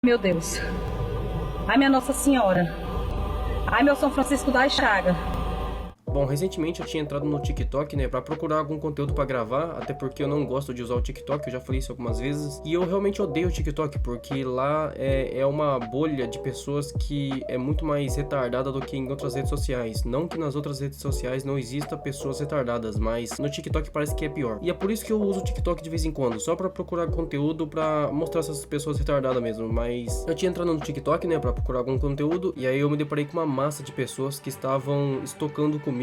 Meu Deus. Ai, minha Nossa Senhora. Ai, meu São Francisco da Chaga. Bom, recentemente eu tinha entrado no TikTok, né, pra procurar algum conteúdo pra gravar, até porque eu não gosto de usar o TikTok, eu já falei isso algumas vezes, e eu realmente odeio o TikTok, porque lá é uma bolha de pessoas que é muito mais retardada do que em outras redes sociais. Não que nas outras redes sociais não exista pessoas retardadas, mas no TikTok parece que é pior. E é por isso que eu uso o TikTok de vez em quando, só pra procurar conteúdo pra mostrar essas pessoas retardadas mesmo, mas eu tinha entrado no TikTok, né, pra procurar algum conteúdo, e aí eu me deparei com uma massa de pessoas que estavam estocando comida,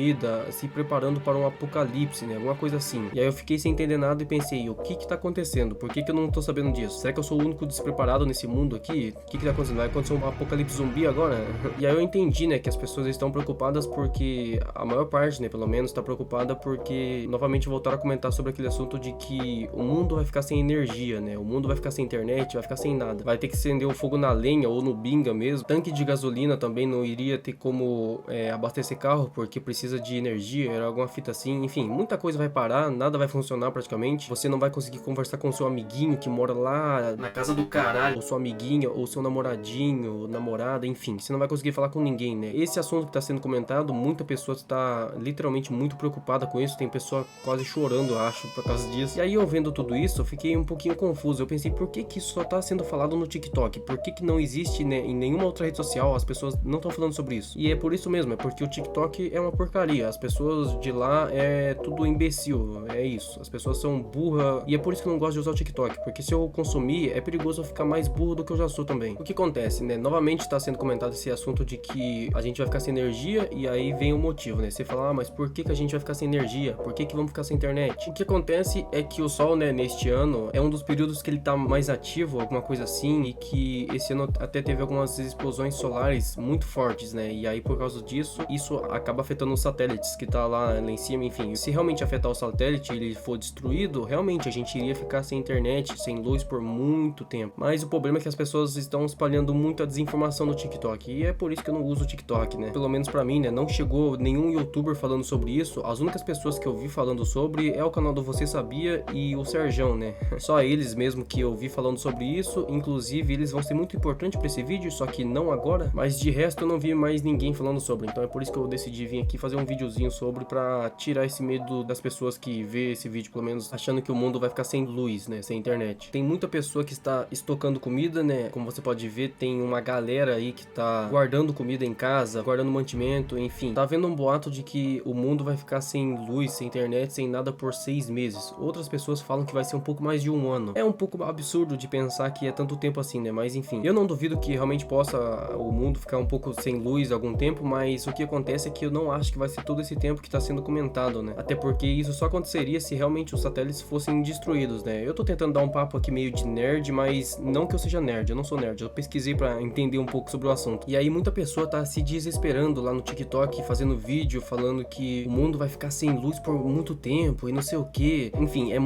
se preparando para um apocalipse, né? Alguma coisa assim. E aí eu fiquei sem entender nada e pensei, o que tá acontecendo? Por que eu não tô sabendo disso? Será que eu sou o único despreparado nesse mundo aqui? O que tá acontecendo? Vai acontecer um apocalipse zumbi agora? E aí eu entendi, né, que as pessoas estão preocupadas porque a maior parte, né, pelo menos, tá preocupada porque novamente voltaram a comentar sobre aquele assunto de que o mundo vai ficar sem energia, né? O mundo vai ficar sem internet, vai ficar sem nada. Vai ter que acender o fogo na lenha ou no binga mesmo. Tanque de gasolina também não iria ter como abastecer carro porque precisa de energia, era alguma fita assim, enfim, muita coisa vai parar, nada vai funcionar praticamente, você não vai conseguir conversar com seu amiguinho que mora lá na casa do caralho, ou sua amiguinha, ou seu namoradinho, namorada, enfim, você não vai conseguir falar com ninguém, né? Esse assunto que tá sendo comentado, muita pessoa está literalmente muito preocupada com isso, tem pessoa quase chorando, eu acho, por causa disso. E aí eu vendo tudo isso, eu fiquei um pouquinho confuso, eu pensei, por que isso só tá sendo falado no TikTok? Por que não existe, né, em nenhuma outra rede social, as pessoas não estão falando sobre isso? E é por isso mesmo, é porque o TikTok é uma porcaria. As pessoas de lá é tudo imbecil, é isso. As pessoas são burras e é por isso que eu não gosto de usar o TikTok, porque se eu consumir é perigoso eu ficar mais burro do que eu já sou também. O que acontece, né? Novamente está sendo comentado esse assunto de que a gente vai ficar sem energia e aí vem o motivo, né? Você fala, mas por que a gente vai ficar sem energia? Por que vamos ficar sem internet? O que acontece é que o Sol, né, neste ano é um dos períodos que ele tá mais ativo, alguma coisa assim, e que esse ano até teve algumas explosões solares muito fortes, né? E aí por causa disso, isso acaba afetando os satélites que tá lá em cima, enfim. Se realmente afetar o satélite e ele for destruído, realmente a gente iria ficar sem internet, sem luz por muito tempo. Mas o problema é que as pessoas estão espalhando muita desinformação no TikTok e é por isso que eu não uso o TikTok, né? Pelo menos pra mim, né? Não chegou nenhum youtuber falando sobre isso. As únicas pessoas que eu vi falando sobre é o canal do Você Sabia e o Serjão, né? Só eles mesmo que eu vi falando sobre isso. Inclusive, eles vão ser muito importantes pra esse vídeo, só que não agora. Mas de resto, eu não vi mais ninguém falando sobre. Então é por isso que eu decidi vir aqui fazer um videozinho sobre pra tirar esse medo das pessoas que vê esse vídeo, pelo menos achando que o mundo vai ficar sem luz, né, sem internet. Tem muita pessoa que está estocando comida, né, como você pode ver, tem uma galera aí que tá guardando comida em casa, guardando mantimento, enfim. Tá havendo um boato de que o mundo vai ficar sem luz, sem internet, sem nada por 6 meses. Outras pessoas falam que vai ser um pouco mais de um ano. É um pouco absurdo de pensar que é tanto tempo assim, né, mas enfim. Eu não duvido que realmente possa o mundo ficar um pouco sem luz algum tempo, mas o que acontece é que eu não acho que vai ser todo esse tempo que tá sendo comentado, né? Até porque isso só aconteceria se realmente os satélites fossem destruídos, né? Eu tô tentando dar um papo aqui meio de nerd, mas não que eu seja nerd, eu não sou nerd, eu pesquisei pra entender um pouco sobre o assunto. E aí muita pessoa tá se desesperando lá no TikTok, fazendo vídeo, falando que o mundo vai ficar sem luz por muito tempo e não sei o que. Enfim, é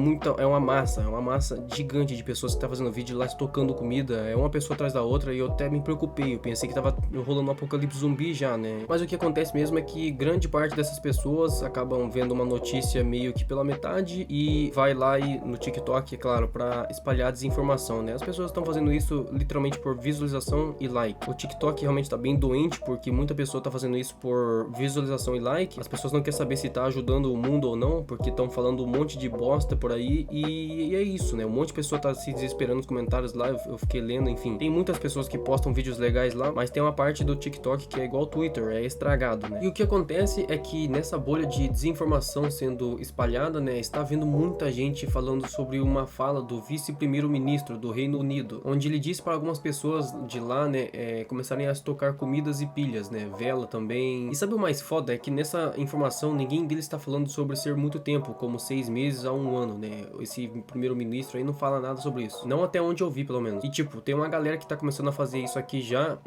uma massa gigante de pessoas que tá fazendo vídeo lá estocando comida, é uma pessoa atrás da outra e eu até me preocupei, eu pensei que tava rolando um apocalipse zumbi já, né? Mas o que acontece mesmo é que grande parte dessas pessoas acabam vendo uma notícia meio que pela metade e vai lá e no TikTok, é claro, pra espalhar desinformação, né? As pessoas estão fazendo isso literalmente por visualização e like. O TikTok realmente tá bem doente porque muita pessoa tá fazendo isso por visualização e like. As pessoas não querem saber se tá ajudando o mundo ou não, porque estão falando um monte de bosta por aí e é isso, né? Um monte de pessoa tá se desesperando nos comentários lá, eu fiquei lendo, enfim. Tem muitas pessoas que postam vídeos legais lá, mas tem uma parte do TikTok que é igual ao Twitter, é estragado, né? E o que acontece é que nessa bolha de desinformação sendo espalhada, né, está vendo muita gente falando sobre uma fala do vice-primeiro-ministro do Reino Unido, onde ele disse para algumas pessoas de lá, né, começarem a estocar comidas e pilhas, né, vela também. E sabe o mais foda? É que nessa informação ninguém deles está falando sobre ser muito tempo, como 6 meses a 1 ano, né, esse primeiro-ministro aí não fala nada sobre isso, não até onde eu vi pelo menos. E tipo, tem uma galera que tá começando a fazer isso aqui já,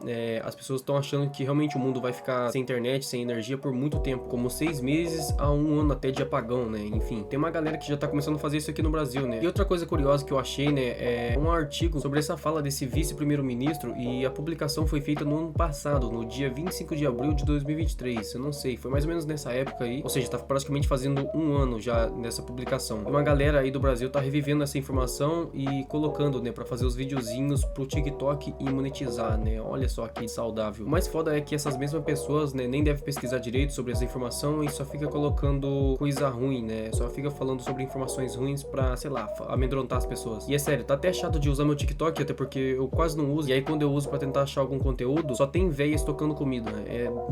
as pessoas estão achando que realmente o mundo vai ficar sem internet, sem energia por muito quanto tempo, como 6 meses a 1 ano até de apagão, né? Enfim, tem uma galera que já tá começando a fazer isso aqui no Brasil, né? E outra coisa curiosa que eu achei, né, é um artigo sobre essa fala desse vice-primeiro-ministro, e a publicação foi feita no ano passado, no dia 25 de abril de 2023. Eu não sei, foi mais ou menos nessa época aí, ou seja, tá praticamente fazendo 1 ano já nessa publicação. E uma galera aí do Brasil tá revivendo essa informação e colocando, né, pra fazer os videozinhos pro TikTok e monetizar, né? Olha só que saudável. O mais foda é que essas mesmas pessoas, né, nem devem pesquisar direito sobre essa informação e só fica colocando coisa ruim, né? Só fica falando sobre informações ruins pra, sei lá, amedrontar as pessoas. E é sério, tá até chato de usar meu TikTok, até porque eu quase não uso. E aí quando eu uso pra tentar achar algum conteúdo, só tem véias tocando comida, né?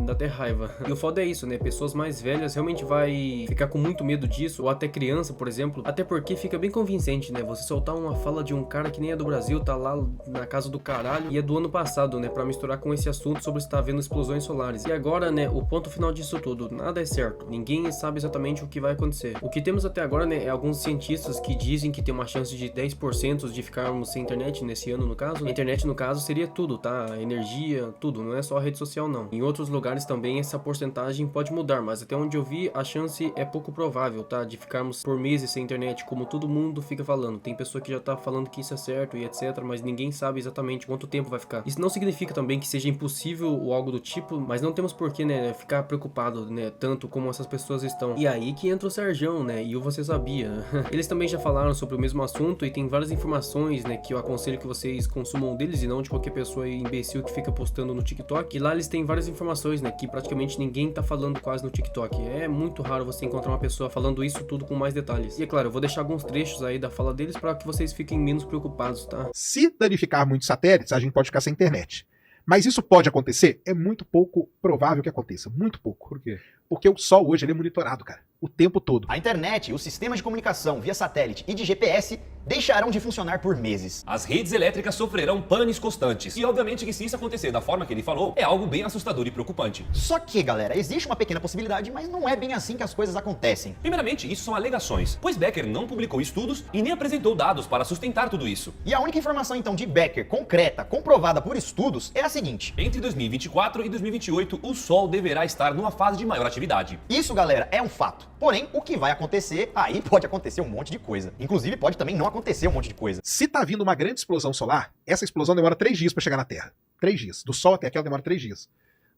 Dá até raiva. E o foda é isso, né? Pessoas mais velhas realmente vai ficar com muito medo disso, ou até criança, por exemplo. Até porque fica bem convincente, né? Você soltar uma fala de um cara que nem é do Brasil, tá lá na casa do caralho, e é do ano passado, né? Pra misturar com esse assunto sobre se tá havendo explosões solares. E agora, né? O ponto final disso tudo, nada é certo. Ninguém sabe exatamente o que vai acontecer. O que temos até agora, né? É alguns cientistas que dizem que tem uma chance de 10% de ficarmos sem internet nesse ano, no caso. A internet, no caso, seria tudo, tá? Energia, tudo. Não é só a rede social, não. Em outros lugares também essa porcentagem pode mudar, mas até onde eu vi, a chance é pouco provável, tá? De ficarmos por meses sem internet, como todo mundo fica falando. Tem pessoa que já tá falando que isso é certo e etc, mas ninguém sabe exatamente quanto tempo vai ficar. Isso não significa também que seja impossível ou algo do tipo, mas não temos por que, né, ficar preocupado, né, tanto como essas pessoas estão. E aí que entra o Serjão, né, e o Você Sabia. Eles também já falaram sobre o mesmo assunto e tem várias informações, né, que eu aconselho que vocês consumam deles e não de qualquer pessoa imbecil que fica postando no TikTok. E lá eles têm várias informações, né, que praticamente ninguém tá falando quase no TikTok. É muito raro você encontrar uma pessoa falando isso tudo com mais detalhes. E é claro, eu vou deixar alguns trechos aí da fala deles para que vocês fiquem menos preocupados, tá? Se danificar muitos satélites, a gente pode ficar sem internet. Mas isso pode acontecer? É muito pouco provável que aconteça. Muito pouco. Por quê? Porque o Sol hoje ele é monitorado, cara. O tempo todo. A internet, os sistemas de comunicação via satélite e de GPS deixarão de funcionar por meses. As redes elétricas sofrerão panes constantes. E obviamente que se isso acontecer da forma que ele falou, é algo bem assustador e preocupante. Só que, galera, existe uma pequena possibilidade, mas não é bem assim que as coisas acontecem. Primeiramente, isso são alegações, pois Becker não publicou estudos e nem apresentou dados para sustentar tudo isso. E a única informação, então, de Becker concreta, comprovada por estudos, é a seguinte. Entre 2024 e 2028, o Sol deverá estar numa fase de maior atividade. Isso, galera, é um fato. Porém, o que vai acontecer, aí pode acontecer um monte de coisa. Inclusive, pode também não acontecer um monte de coisa. Se tá vindo uma grande explosão solar, essa explosão demora 3 dias para chegar na Terra. 3 dias. Do Sol até aqui ela demora 3 dias.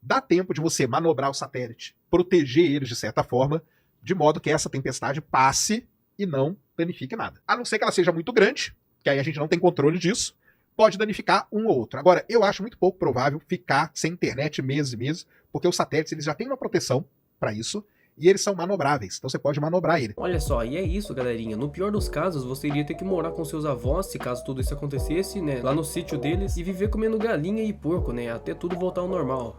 Dá tempo de você manobrar o satélite, proteger eles de certa forma, de modo que essa tempestade passe e não danifique nada. A não ser que ela seja muito grande, que aí a gente não tem controle disso, pode danificar um ou outro. Agora, eu acho muito pouco provável ficar sem internet meses e meses, porque os satélites eles já têm uma proteção para isso, e eles são manobráveis, então você pode manobrar ele. Olha só, e é isso, galerinha. No pior dos casos, você iria ter que morar com seus avós, se caso tudo isso acontecesse, né, lá no sítio deles, e viver comendo galinha e porco, né, até tudo voltar ao normal.